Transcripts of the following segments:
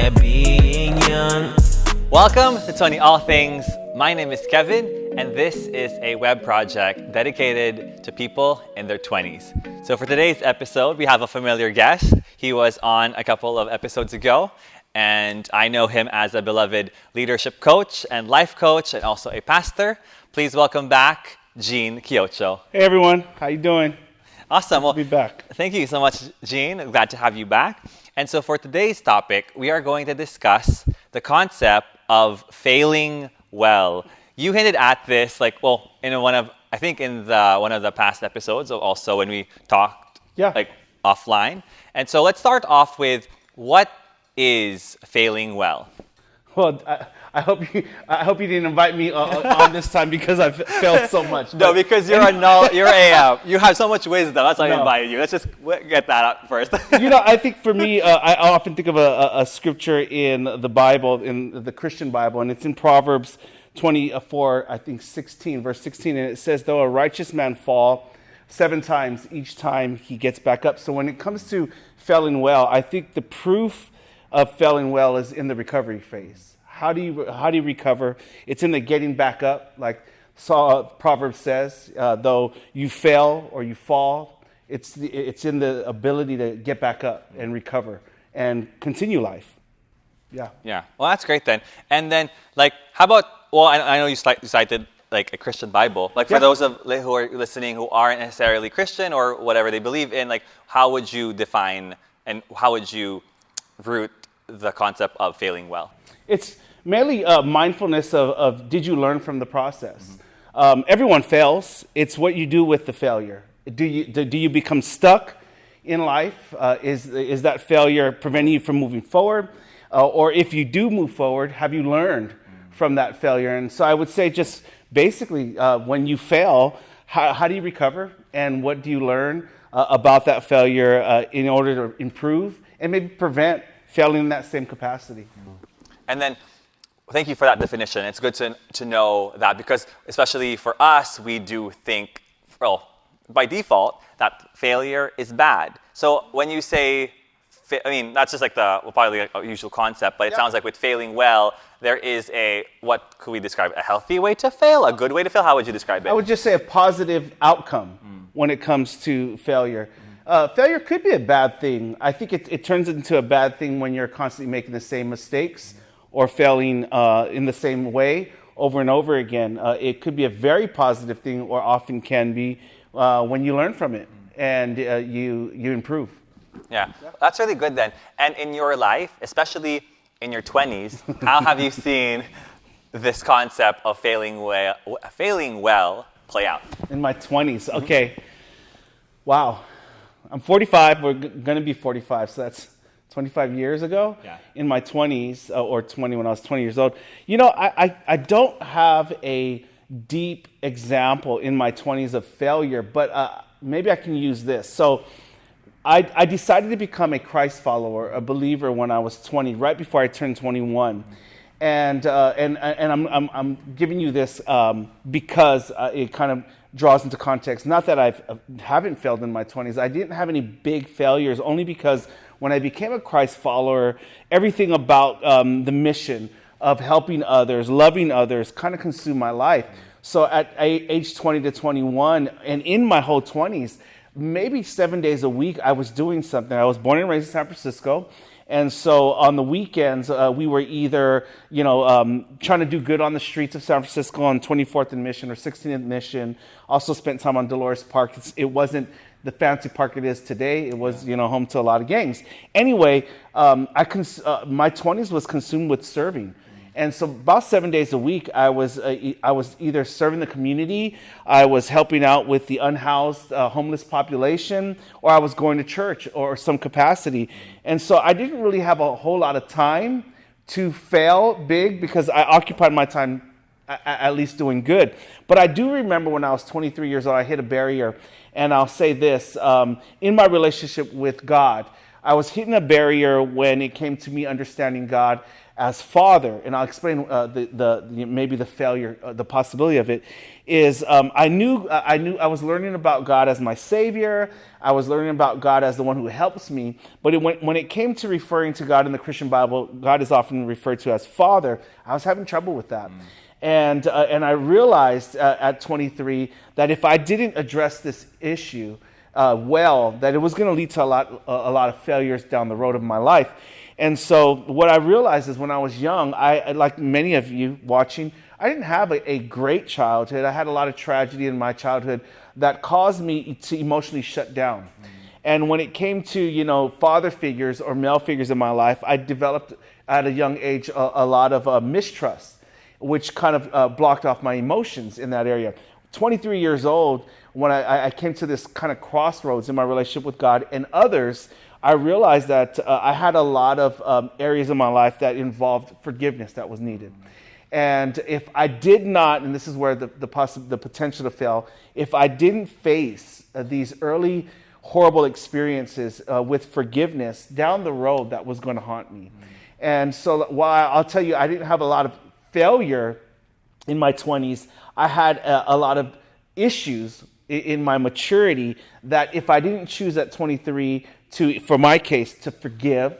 yeah, being young. Welcome to Twenty-Allthings. My name is Kevin, and this is a web project dedicated to people in their 20s. So for today's episode, we have a familiar guest. He was on a couple of episodes ago, and I know him as a beloved leadership coach and life coach, and also a pastor. Please welcome back Gene Quiocho. Hey everyone, how you doing? Awesome. Well, Good to be back. Thank you so much, Gene. I'm glad to have you back. And so for today's topic, we are going to discuss the concept of failing well. You hinted at this, in one of the past episodes, also when we talked, offline. And so let's start off with what is failing well. Well, I hope you didn't invite me on this time because I've failed so much. No, because you have so much wisdom. That's why I invited you. Let's just get that out first. I think for me, I often think of a scripture in the Bible, in the Christian Bible, and it's in Proverbs 24, I think 16, verse 16, and it says, though a righteous man fall 7 times, each time he gets back up. So when it comes to failing well, I think the proof of failing well is in the recovery phase. How do you recover? It's in the getting back up, like Proverbs says. Though you fail or you fall, it's in the ability to get back up and recover and continue life. Yeah. Yeah. Well, that's great then. And then, how about? Well, I know you cited a Christian Bible. For those who are listening who aren't necessarily Christian or whatever they believe in, how would you define and how would you root the concept of failing well? It's mainly mindfulness of did you learn from the process? Mm-hmm. Everyone fails. It's what you do with the failure. Do you become stuck in life? Is that failure preventing you from moving forward? Or if you do move forward, have you learned from that failure? And so I would say just basically when you fail, how do you recover? And what do you learn about that failure in order to improve and maybe prevent failing in that same capacity? And then, thank you for that definition. It's good to know that because, especially for us, we do think, by default, that failure is bad. So when you say, that's just probably a usual concept, but it sounds like with failing well, there is what could we describe? A healthy way to fail? A good way to fail? How would you describe it? I would just say a positive outcome when it comes to failure. Failure could be a bad thing. I think it turns into a bad thing when you're constantly making the same mistakes or failing in the same way over and over again. It could be a very positive thing, or often can be, when you learn from it and you improve. Yeah, that's really good then. And in your life, especially in your 20s, how have you seen this concept of failing well play out? In my 20s, okay. Wow. I'm 45. We're going to be 45, so that's 25 years ago. Yeah. In my 20s, or 20 when I was 20 years old. I don't have a deep example in my 20s of failure, but maybe I can use this. So I decided to become a Christ follower, a believer, when I was 20, right before I turned 21. And I'm giving you this because it kind of draws into context. Not that I haven't failed in my 20s. I didn't have any big failures, only because when I became a Christ follower, everything about the mission of helping others, loving others, kind of consumed my life. So at age 20 to 21, and in my whole 20s, maybe 7 days a week, I was doing something. I was born and raised in San Francisco. And so on the weekends, we were either, trying to do good on the streets of San Francisco on 24th and Mission or 16th and Mission. Also spent time on Dolores Park. It wasn't the fancy park it is today. It was, home to a lot of gangs. Anyway, my 20s was consumed with serving. And so about 7 days a week, I was either serving the community, I was helping out with the unhoused homeless population, or I was going to church or some capacity. And so I didn't really have a whole lot of time to fail big because I occupied my time at least doing good. But I do remember when I was 23 years old, I hit a barrier. And I'll say this, in my relationship with God, I was hitting a barrier when it came to me understanding God as Father, and I'll explain maybe the failure, the possibility of it. Is I knew I was learning about God as my Savior. I was learning about God as the one who helps me. But when it came to referring to God in the Christian Bible, God is often referred to as Father. I was having trouble with that. And I realized at 23 that if I didn't address this issue well, that it was going to lead to a lot of failures down the road of my life. And so what I realized is when I was young, I like many of you watching, I didn't have a great childhood. I had a lot of tragedy in my childhood that caused me to emotionally shut down. And when it came to, father figures or male figures in my life, I developed at a young age a lot of mistrust, which kind of blocked off my emotions in that area. 23 years old, when I came to this kind of crossroads in my relationship with God and others, I realized that I had a lot of areas in my life that involved forgiveness that was needed. And if I did not, and this is where the potential to fail, if I didn't face these early horrible experiences with forgiveness down the road, that was going to haunt me. And so while I'll tell you, I didn't have a lot of failure in my 20s, I had a lot of issues in my maturity that if I didn't choose at 23 for my case, to forgive,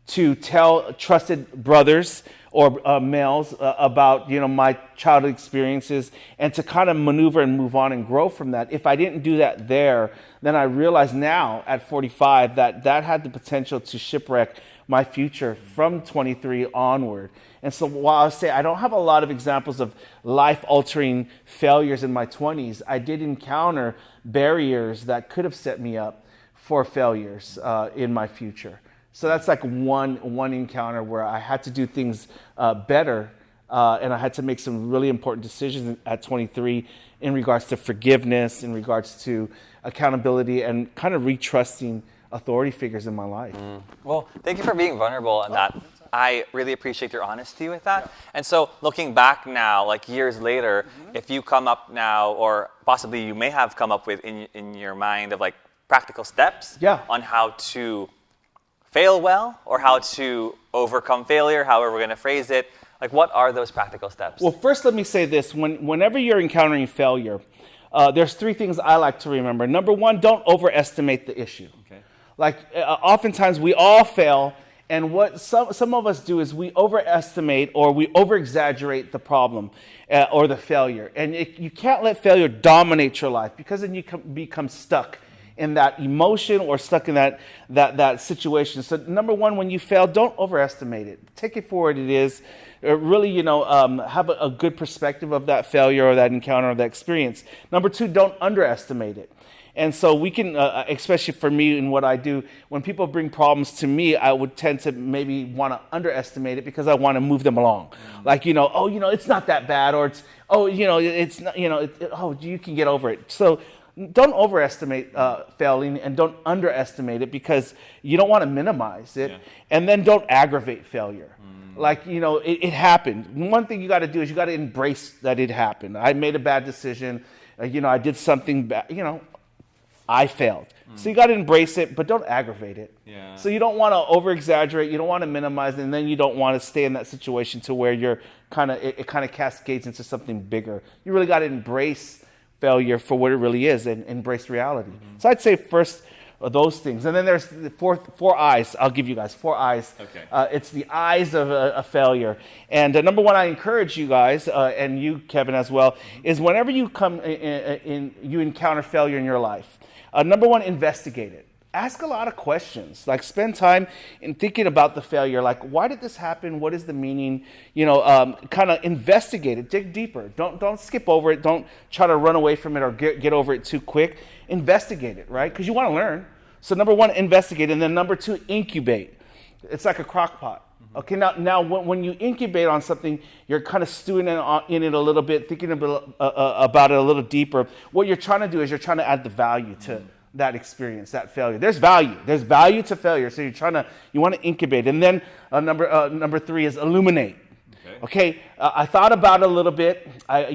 to tell trusted brothers or males about, my childhood experiences, and to kind of maneuver and move on and grow from that. If I didn't do that there, then I realize now at 45 that had the potential to shipwreck my future from 23 onward. And so while I say I don't have a lot of examples of life-altering failures in my 20s, I did encounter barriers that could have set me up for failures in my future. So that's like one encounter where I had to do things better, and I had to make some really important decisions at 23 in regards to forgiveness, in regards to accountability, and kind of retrusting authority figures in my life. Well, thank you for being vulnerable in that. I really appreciate your honesty with that. And so looking back now, like years later, if you come up now, or possibly you may have come up with in your mind of like practical steps on how to fail well or how to overcome failure, however we're going to phrase it, like what are those practical steps? Well, first let me say this. Whenever you're encountering failure, there's three things I like to remember. Number one, don't overestimate the issue. Okay. Like oftentimes we all fail, and what some of us do is we overestimate or we overexaggerate the problem or the failure. And you can't let failure dominate your life, because then you become stuck in that emotion or stuck in that situation. So number one, when you fail, don't overestimate it. Take it for what it is. Really, have a good perspective of that failure or that encounter or that experience. Number two, don't underestimate it. And so we can, especially for me in what I do, when people bring problems to me, I would tend to maybe want to underestimate it because I want to move them along. Like, it's not that bad, or it's, it's not, you can get over it. So don't overestimate failing, and don't underestimate it, because you don't want to minimize it. Yeah. And then don't aggravate failure. Like, it happened. One thing you got to do is you got to embrace that it happened. I made a bad decision. I did something bad. I failed. So you got to embrace it, but don't aggravate it. Yeah. So you don't want to over-exaggerate. You don't want to minimize it, and then you don't want to stay in that situation to where you're it kind of cascades into something bigger. You really got to embrace failure for what it really is and embrace reality. So I'd say first those things. And then there's the four eyes. I'll give you guys 4 eyes. Okay. It's the eyes of a failure. And number one, I encourage you guys, and you, Kevin, as well, is whenever you you encounter failure in your life, number one, investigate it. Ask a lot of questions. Like, spend time in thinking about the failure. Like, why did this happen? What is the meaning? Kind of investigate it. Dig deeper. Don't skip over it. Don't try to run away from it or get over it too quick. Investigate it, right? Because you want to learn. So number one, investigate. And then number two, incubate. It's like a crock pot. Okay, now when you incubate on something, you're kind of stewing in it a little bit, thinking about it a little deeper. What you're trying to do is you're trying to add the value to that experience, that failure. There's value to failure. So you want to incubate. And then number 3 is illuminate. Okay, I thought about it a little bit. I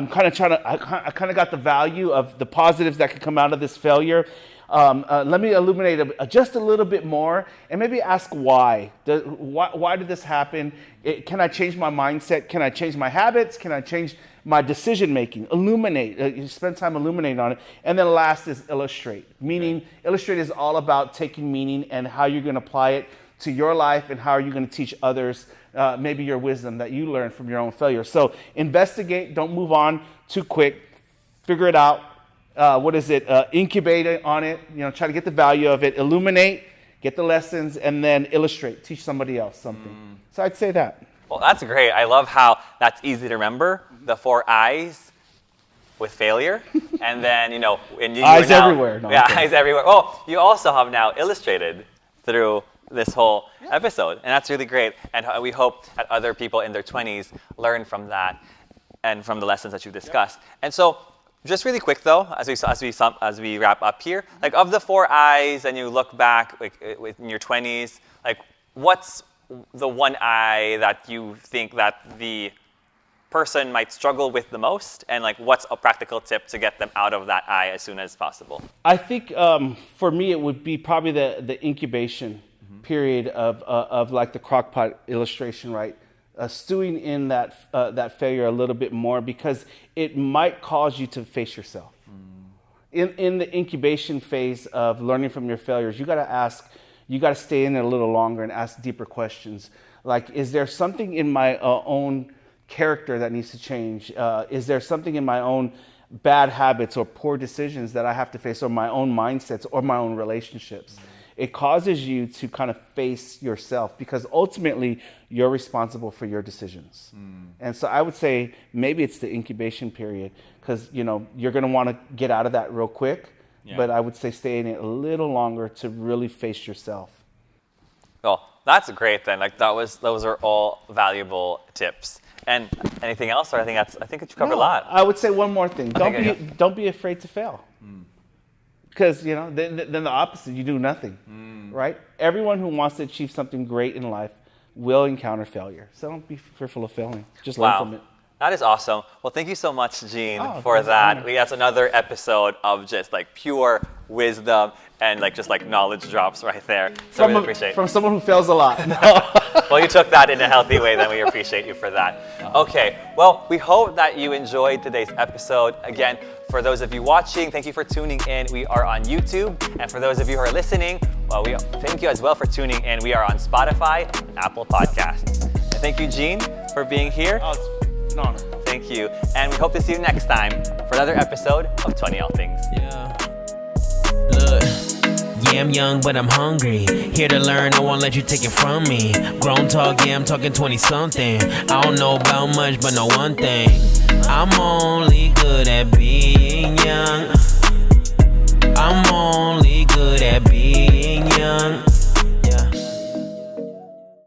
kind of got the value of the positives that could come out of this failure. Let me illuminate just a little bit more, and maybe ask why. Why did this happen? Can I change my mindset? Can I change my habits? Can I change my decision making? Illuminate. You spend time illuminating on it. And then last is illustrate. Meaning, illustrate is all about taking meaning and how you're going to apply it to your life, and how are you going to teach others maybe your wisdom that you learned from your own failure. So investigate. Don't move on too quick. Figure it out. Incubate on it, try to get the value of it, illuminate, get the lessons, and then illustrate, teach somebody else something. So I'd say that. Well, that's great. I love how that's easy to remember, the 4 I's with failure. And then, eyes everywhere. No, yeah, eyes everywhere. Oh, you also have now illustrated through this whole episode, and that's really great. And we hope that other people in their 20s learn from that and from the lessons that you've discussed. And so, just really quick though, as we wrap up here, like of the 4 I's, and you look back in your 20s, like what's the 1 I that you think that the person might struggle with the most, and like what's a practical tip to get them out of that I as soon as possible? I think for me it would be probably the incubation period of like the crockpot illustration, right? Stewing in that failure a little bit more, because it might cause you to face yourself. In the incubation phase of learning from your failures, you got to stay in it a little longer and ask deeper questions. Like, is there something in my own character that needs to change? Is there something in my own bad habits or poor decisions that I have to face, or my own mindsets or my own relationships? It causes you to kind of face yourself, because ultimately you're responsible for your decisions. And so I would say maybe it's the incubation period, because you're going to want to get out of that real quick. Yeah. But I would say stay in it a little longer to really face yourself. Well, that's great then. Like those are all valuable tips. And anything else? Or I think you covered a lot. I would say one more thing. Don't be afraid to fail. Because, then the opposite, you do nothing, right? Everyone who wants to achieve something great in life will encounter failure. So don't be fearful of failing. Just learn from it. That is awesome. Well, thank you so much, Gene, for that. That's another episode of just like pure wisdom and just knowledge drops right there. So we appreciate from someone who fails a lot. Well, you took that in a healthy way, then we appreciate you for that. Okay, well, we hope that you enjoyed today's episode. Again, for those of you watching, thank you for tuning in. We are on YouTube. And for those of you who are listening, well, we thank you as well for tuning in. We are on Spotify and Apple Podcasts. And thank you, Gene, for being here. It's an honor. Thank you. And we hope to see you next time for another episode of 20-Allthings. Yeah. Look. Yeah, I'm young, but I'm hungry. Here to learn, I won't let you take it from me. Grown talk, yeah, I'm talking 20-something. I don't know about much, but know one thing. I'm only good at being young. I'm only good at being young.